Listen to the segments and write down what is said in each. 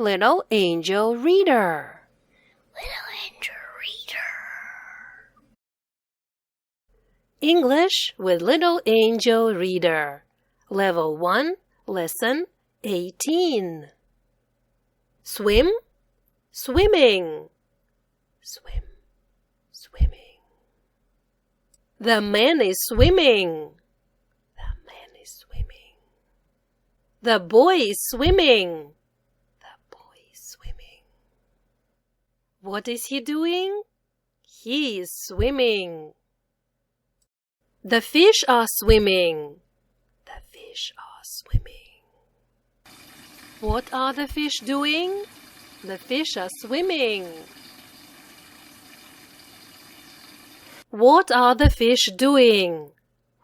Little angel reader. Little angel reader. English with Little Angel Reader. Level 1, Lesson 18. Swim, swimming. Swim, swimming. The man is swimming. The man is swimming. The boy is swimming. The boy is swimming. What is he doing? He is swimming. The fish are swimming. The fish are swimming. What are the fish doing? The fish are swimming. What are the fish doing?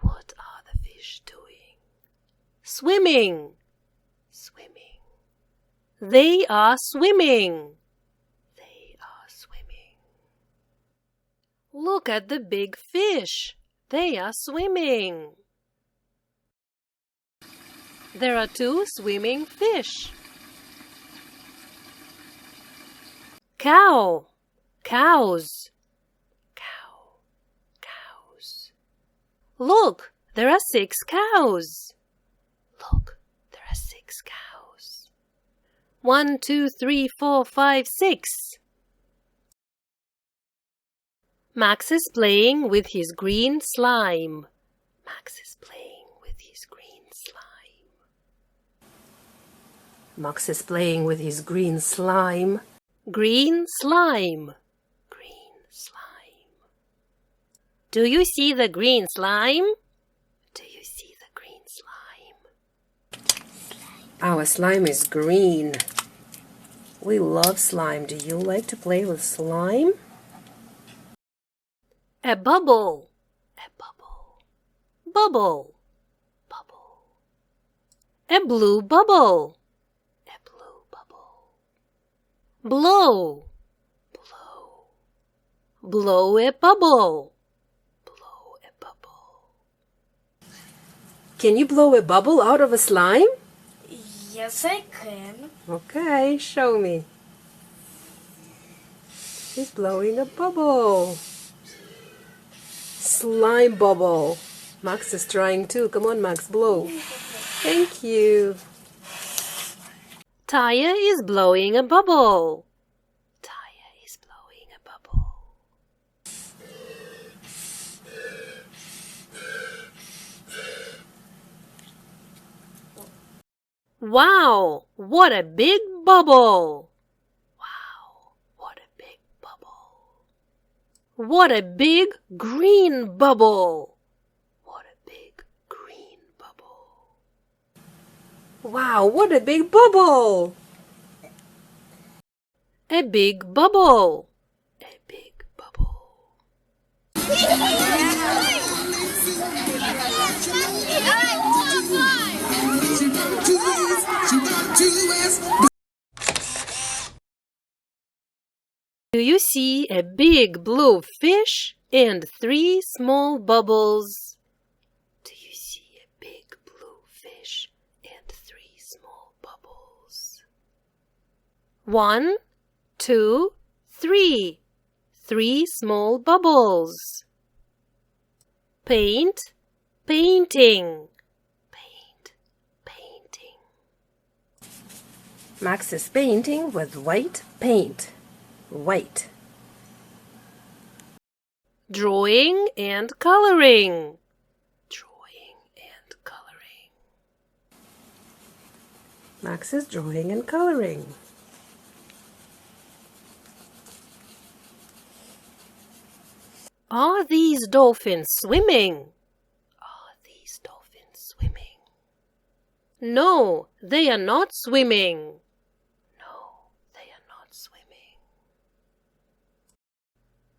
What are the fish doing? Swimming. Swimming. They are swimming. They are swimming. Look at the big fish. They are swimming. There are 2 swimming fish. Cow, cows. Cow, cows. Look, there are 6 cows. Look, there are 6 cows. 1, 2, 3, 4, 5, 6. Max is playing with his green slime. Max is playing with his green slime. Max is playing with his green slime. Green slime. Green slime. Do you see the green slime? Do you see the green slime? Our slime is green. We love slime. Do you like to play with slime? A bubble. A bubble. Bubble. Bubble. A blue bubble. A blue bubble. Blow. Blow. Blow a bubble. Blow a bubble. Can you blow a bubble out of a slime? Yes, I can. Okay, show me. He's blowing a bubble. Slime bubble. Max is trying too. Come on, Max, blow. Thank you. Taya is blowing a bubble. Taya is blowing a bubble. Wow, what a big bubble. Wow, what a big bubble. What a big green bubble. What a big green bubble. Wow, what a big bubble. A big bubble. A big bubble. Do you see a big blue fish and 3 small bubbles? Do you see a big blue fish and 3 small bubbles? 1, 2, 3. 3 small bubbles. Paint, painting. Paint, painting. Max is painting with white paint. White. Drawing and coloring. Drawing and coloring. Max is drawing and coloring. Are these dolphins swimming? Are these dolphins swimming? No, they are not swimming.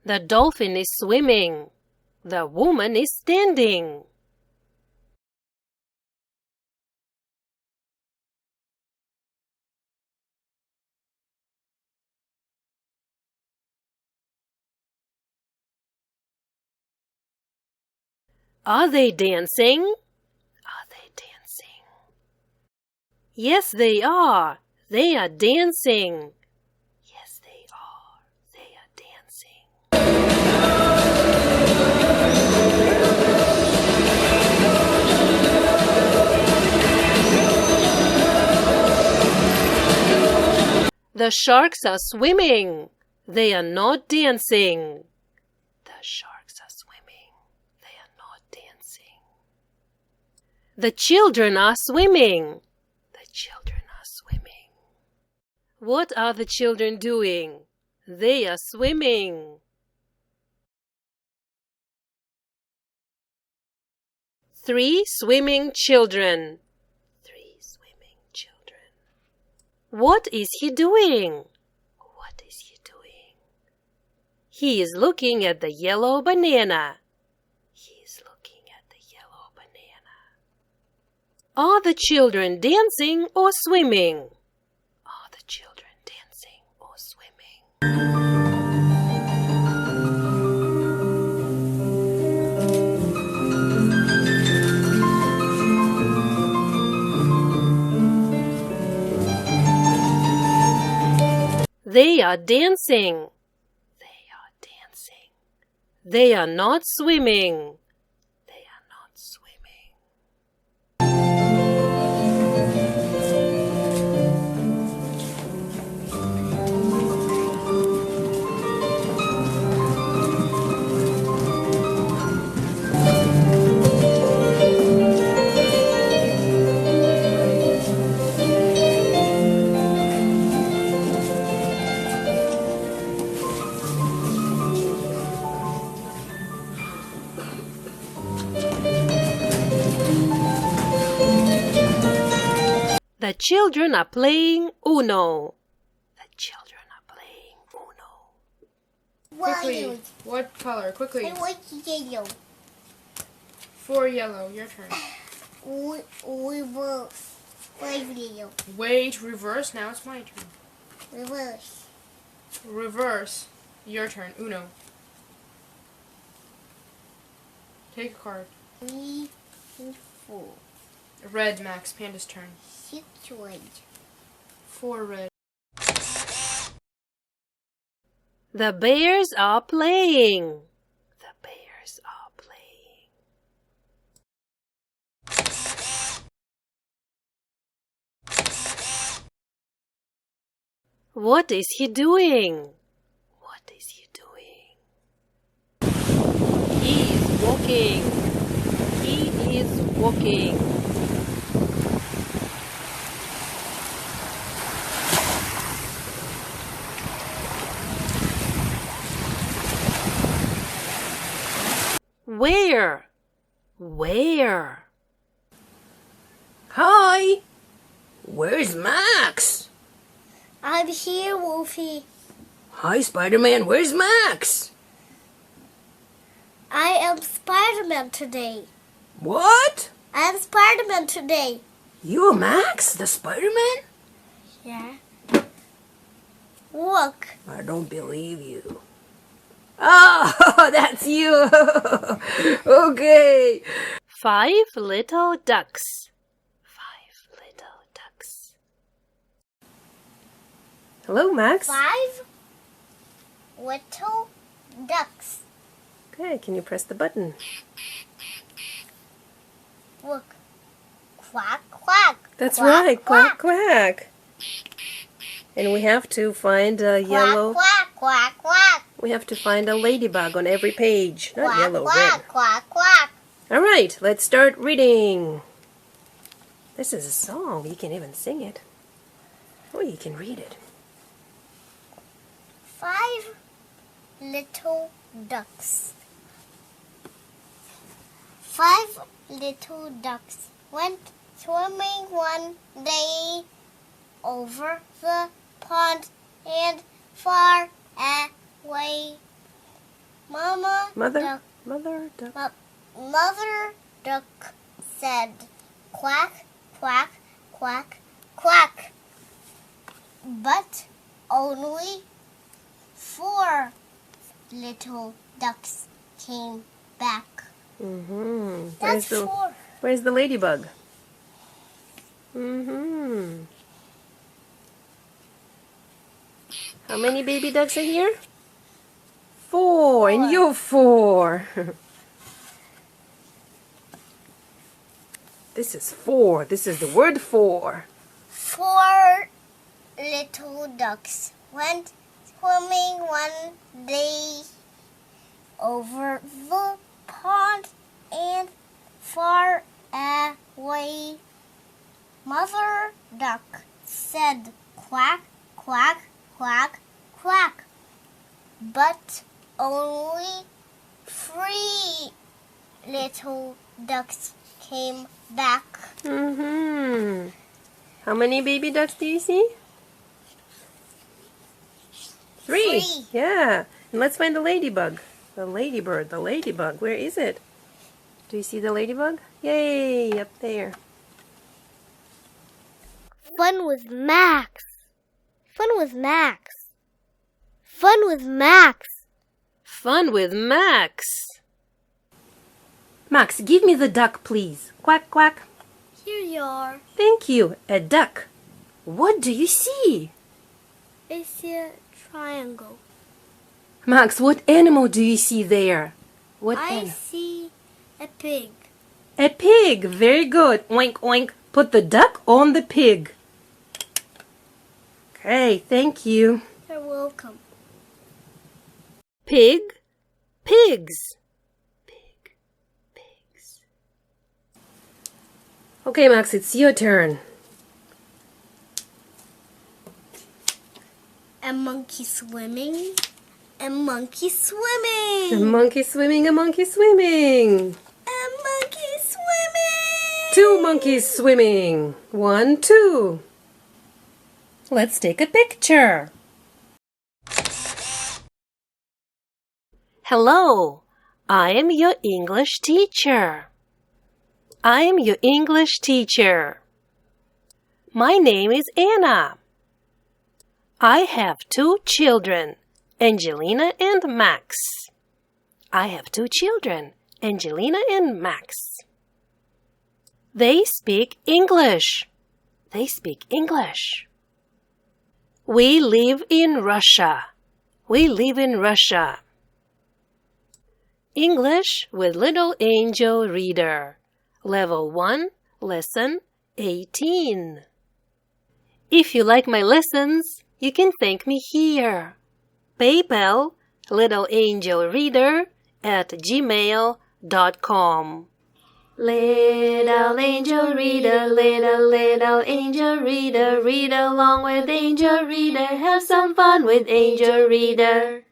The dolphin is swimming. The woman is standing. Are they dancing? Are they dancing? Yes, they are. They are dancing. Yes, they are. They are dancing. The sharks are swimming. They are not dancing. The sharks are swimming. They are not dancing. The children are swimming. The children are swimming. What are the children doing? They are swimming. 3 swimming children. 3 swimming children. What is he doing? What is he doing? He is looking at the yellow banana. He is looking at the yellow banana. Are the children dancing or swimming? Are the children dancing or swimming? They are dancing. They are dancing. They are not swimming. They are not swimming. The children are playing Uno. The children are playing Uno. Quickly. What color? Quickly. I like yellow. 4 yellow. Your turn. Reverse. 5 yellow. Wait. Reverse. Now it's my turn. Reverse. Reverse. Your turn. Uno. Take a card. 3 and 4. Red. Max. Panda's turn. 6 red. 4 red. The bears are playing. The bears are playing. What is he doing? What is he doing? He is walking. He is walking. Where? Where? Hi! Where's Max? I'm here, Wolfie. Hi, Spider-Man. Where's Max? I am Spider-Man today. What? I am Spider-Man today. You Max, the Spider-Man? Yeah. Look. I don't believe you. Oh, that's you. Okay. 5 little ducks. 5 little ducks. Hello, Max. 5 little ducks. Okay, can you press the button? Look. Quack, quack. That's Quack, right, quack, quack. And we have to find a yellow. Quack, quack, quack. We have to find a ladybug on every page. Not Quack, yellow, quack, red. quack, quack. All right, let's start reading. This is a song. You can even sing it. Oh, you can read it. 5 little ducks. 5 little ducks went swimming one day over the pond and far away. Mother duck. Mother duck said, quack, quack, quack, quack. But only 4 little ducks came back. Mm-hmm. That's 4. Where's the ladybug? Mm-hmm. How many baby ducks are here? 4, and you're 4. This is 4. This is the word 4. 4 little ducks went swimming one day over the pond and far away. Mother duck said quack, quack, quack, quack. But only 3 little ducks came back. How many baby ducks do you see? 3. 3. Yeah. And let's find the ladybug. The ladybird, the ladybug. Where is it? Do you see the ladybug? Yay, up there. Fun with Max. Fun with Max. Fun with Max. Fun with Max. Max, give me the duck, please. Quack, quack. Here you are. Thank you. A duck. What do you see? I see a triangle. Max, what animal do you see there? What I animal? see a pig. A pig. Very good. Oink, oink. Put the duck on the pig. Okay, thank you. You're welcome. Pig, pigs. Pig, pigs. Okay, Max, it's your turn. A monkey swimming. A monkey A swimming. monkey swimming, a monkey swimming. A monkey swimming. 2 monkeys swimming. 1, 2. Let's take a picture. Hello, I am your English teacher. I am your English teacher. My name is Anna. I have 2 children, Angelina and Max. I have 2 children, Angelina and Max. They speak English. They speak English. We live in Russia. We live in Russia. English with Little Angel Reader. Level 1, Lesson 18. If you like my lessons, you can thank me here. PayPal, littleangelreader@gmail.com. Little angel reader, little angel reader, read along with Angel Reader, have some fun with Angel Reader.